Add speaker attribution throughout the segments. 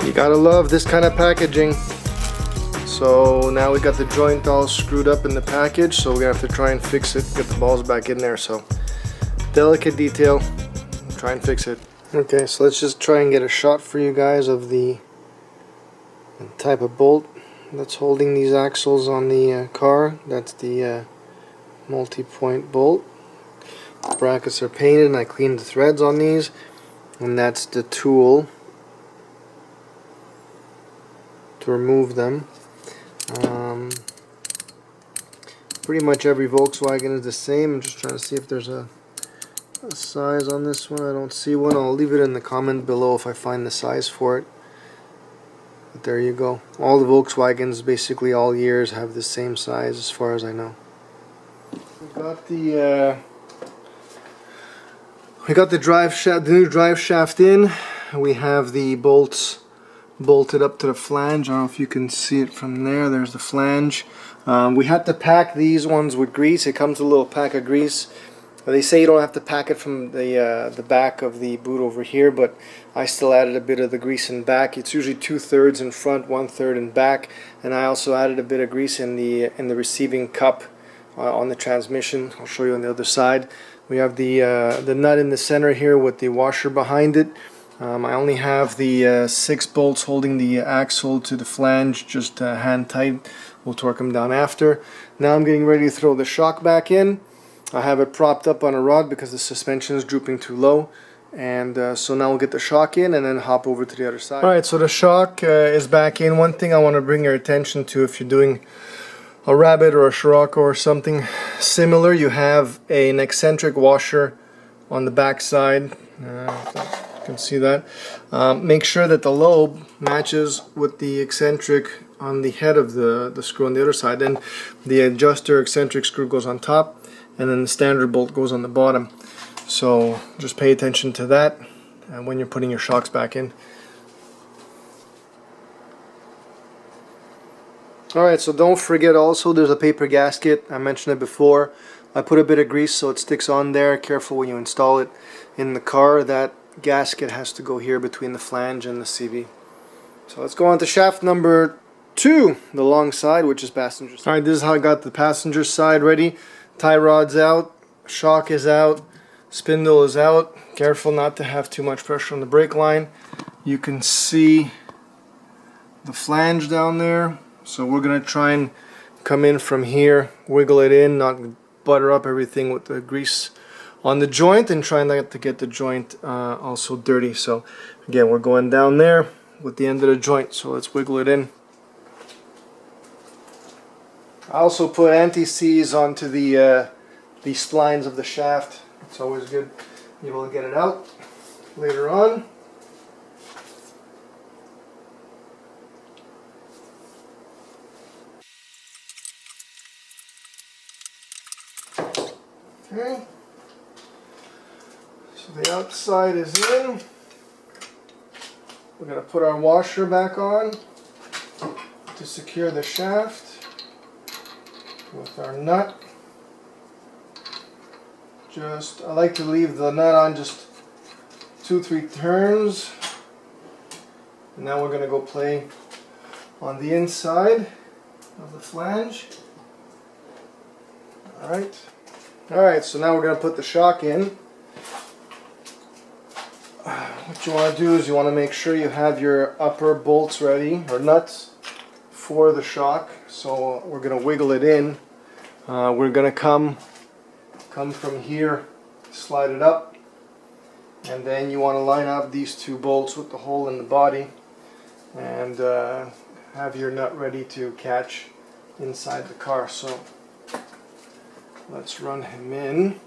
Speaker 1: You gotta love this kind of packaging. So now we got the joint all screwed up in the package, so we're gonna have to try and fix it, get the balls back in there. So delicate detail, try and fix it. Okay, so let's just try and get a shot for you guys of the type of bolt that's holding these axles on the car. That's the multi-point bolt. The brackets are painted and I cleaned the threads on these, and that's the tool to remove them. Pretty much every Volkswagen is the same. I'm just trying to see if there's a size on this one. I don't see one. I'll leave it in the comment below if I find the size for it. But there you go. All the Volkswagens, basically all years, have the same size as far as I know. We got the drive shaft, the new drive shaft in. We have the bolts bolted up to the flange. I don't know if you can see it from there. There's the flange. We had to pack these ones with grease. It comes with a little pack of grease. They say you don't have to pack it from the back of the boot over here, but I still added a bit of the grease in back. It's usually 2/3 in front, 1/3 in back, and I also added a bit of grease in the receiving cup on the transmission. I'll show you on the other side. We have the nut in the center here with the washer behind it. I only have the 6 bolts holding the axle to the flange, just hand tight. We'll torque them down after. Now I'm getting ready to throw the shock back in. I have it propped up on a rod because the suspension is drooping too low, and so now we'll get the shock in and then hop over to the other side. Alright, so the shock is back in. One thing I want to bring your attention to, if you're doing a Rabbit or a Scirocco or something similar, you have an eccentric washer on the back side. You can see that. Make sure that the lobe matches with the eccentric on the head of the screw on the other side. Then the adjuster eccentric screw goes on top, and then the standard bolt goes on the bottom. So just pay attention to that when you're putting your shocks back in. Alright, so don't forget also there's a paper gasket. I mentioned it before. I put a bit of grease so it sticks on there. Careful when you install it in the car. That gasket has to go here between the flange and the CV. So let's go on to shaft number 2, the long side, which is passenger side. Alright, this is how I got the passenger side ready. Tie rod's out, shock is out, spindle is out. Careful not to have too much pressure on the brake line. You can see the flange down there. So we're going to try and come in from here, wiggle it in, not butter up everything with the grease on the joint, and try not to get the joint also dirty. So again, we're going down there with the end of the joint, so let's wiggle it in. I also put anti-seize onto the splines of the shaft. It's always good to be able to get it out later on. Okay, so the outside is in. We're going to put our washer back on to secure the shaft with our nut. I like to leave the nut on just 2-3 turns. And now we're going to go play on the inside of the flange. Alright, so now we're going to put the shock in. What you want to do is you want to make sure you have your upper bolts ready, or nuts, for the shock. So we're going to wiggle it in. We're going to come from here, slide it up, and then you want to line up these 2 bolts with the hole in the body, and have your nut ready to catch inside the car. So let's run him in.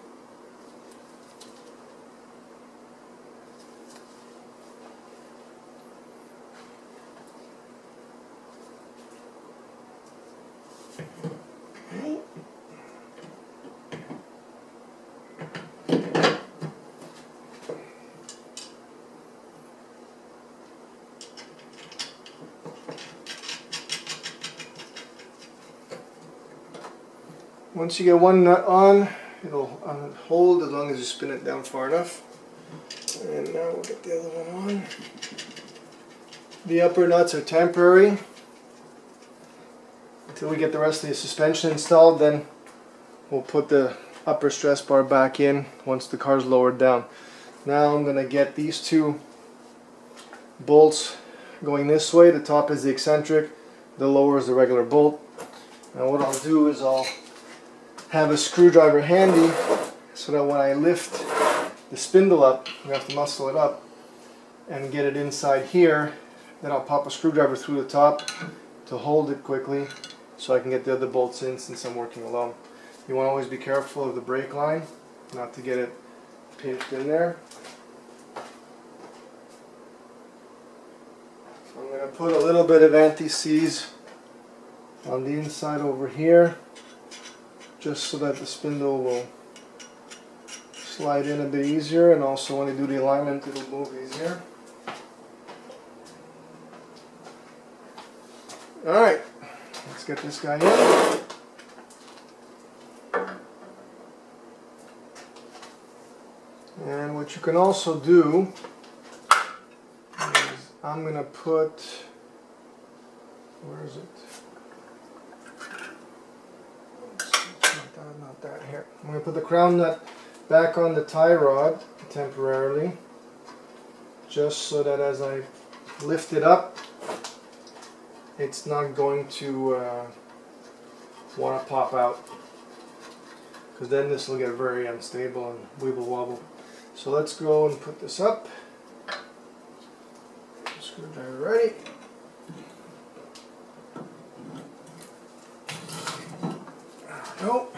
Speaker 1: Okay. Once you get one nut on, it'll hold as long as you spin it down far enough. And now we'll get the other one on. The upper nuts are temporary until we get the rest of the suspension installed. Then we'll put the upper stress bar back in once the car's lowered down. Now I'm going to get these two bolts going this way. The top is the eccentric, the lower is the regular bolt. Now what I'll do is I'll have a screwdriver handy so that when I lift the spindle up, we have to muscle it up and get it inside here. Then I'll pop a screwdriver through the top to hold it quickly so I can get the other bolts in since I'm working alone. You want to always be careful of the brake line, not to get it pinched in there. So I'm going to put a little bit of anti-seize on the inside over here, just so that the spindle will slide in a bit easier, and also when I do the alignment it'll move easier. Alright, let's get this guy in. And what you can also do is I'm going to put, where is it? Not that here. I'm going to put the crown nut back on the tie rod temporarily, just so that as I lift it up, it's not going to want to pop out, because then this will get very unstable and wibble wobble. So let's go and put this up. Screwdriver ready. There we go.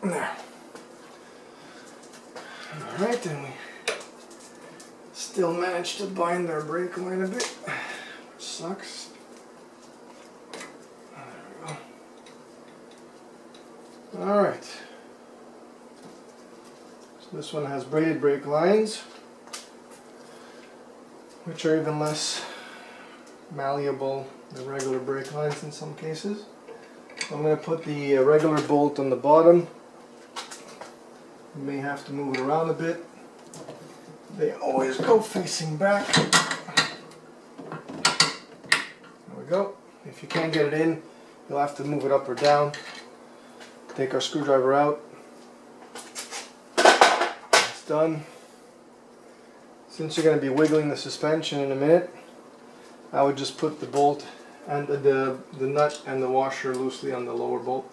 Speaker 1: There. Alright, and we still managed to bind our brake line a bit, which sucks. There we go. Alright. So this one has braided brake lines, which are even less malleable than regular brake lines in some cases. So I'm going to put the regular bolt on the bottom. You may have to move it around a bit. They always go facing back. There we go. If you can't get it in, you'll have to move it up or down. Take our screwdriver out. It's done. Since you're going to be wiggling the suspension in a minute, I would just put the bolt and the nut and the washer loosely on the lower bolt.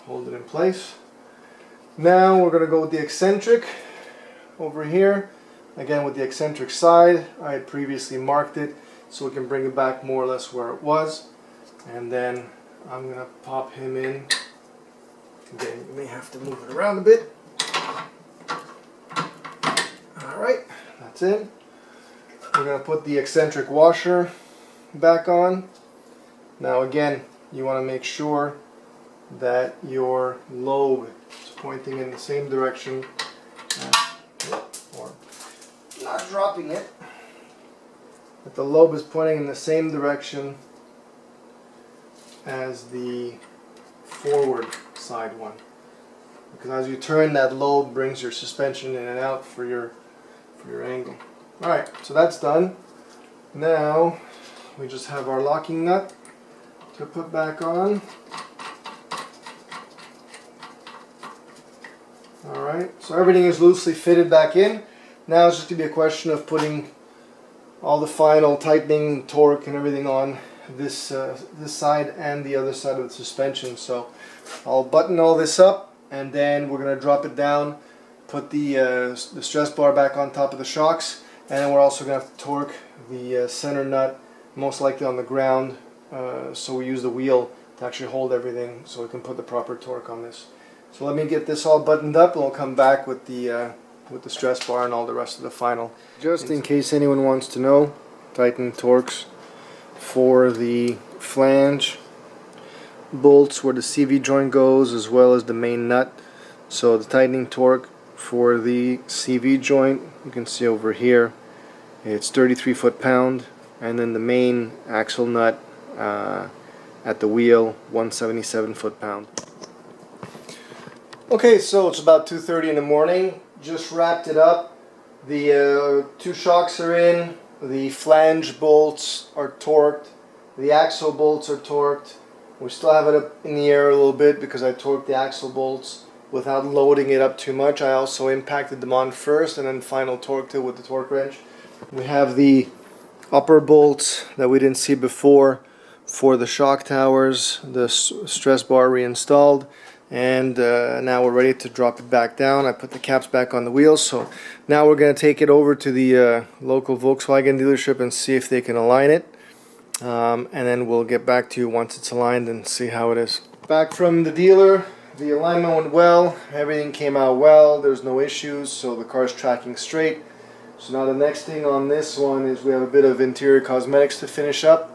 Speaker 1: Hold it in place. Now we're going to go with the eccentric over here. Again, with the eccentric side, I had previously marked it so we can bring it back more or less where it was. And then I'm going to pop him in. Again, you may have to move it around a bit. Alright, that's it. We're going to put the eccentric washer back on. Now again, you want to make sure that your lobe is pointing in the same direction, or not dropping it, that the lobe is pointing in the same direction as the forward side one, because as you turn, that lobe brings your suspension in and out for your angle. Alright, so that's done. Now we just have our locking nut to put back on. Alright, so everything is loosely fitted back in. Now it's just going to be a question of putting all the final tightening, torque and everything on this side and the other side of the suspension. So I'll button all this up, and then we're going to drop it down, put the stress bar back on top of the shocks, and then we're also going to have to torque the center nut, most likely on the ground, so we use the wheel to actually hold everything so we can put the proper torque on this. So let me get this all buttoned up, and we'll come back with the stress bar and all the rest of the final. Just in case anyone wants to know, tightening torques for the flange bolts where the CV joint goes, as well as the main nut. So the tightening torque for the CV joint, you can see over here, it's 33 foot-pound, and then the main axle nut at the wheel, 177 foot-pound. Okay, so it's about 2:30 in the morning. Just wrapped it up. The two shocks are in. The flange bolts are torqued. The axle bolts are torqued. We still have it up in the air a little bit because I torqued the axle bolts without loading it up too much. I also impacted them on first and then final torqued it with the torque wrench. We have the upper bolts that we didn't see before for the shock towers, the stress bar reinstalled, and now we're ready to drop it back down. I put the caps back on the wheels, so now we're going to take it over to the local Volkswagen dealership and see if they can align it, and then we'll get back to you once it's aligned and see how it is. Back from the dealer, the alignment went well, everything came out well, there's no issues, so the car's tracking straight. So now the next thing on this one is we have a bit of interior cosmetics to finish up,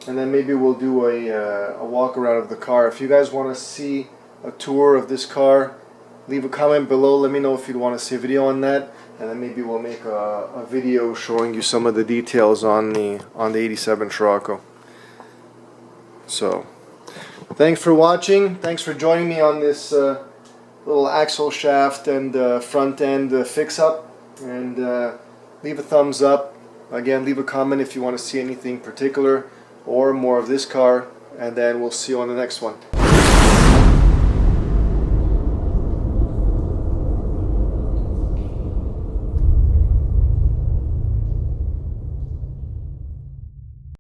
Speaker 1: and then maybe we'll do a walk around of the car. If you guys want to see a tour of this car, leave a comment below. Let me know if you'd want to see a video on that, and then maybe we'll make a video showing you some of the details on the 87 Scirocco. So thanks for watching. Thanks for joining me on this little axle shaft and front end fix up, and leave a thumbs up. Again, leave a comment if you want to see anything particular or more of this car, and then we'll see you on the next one.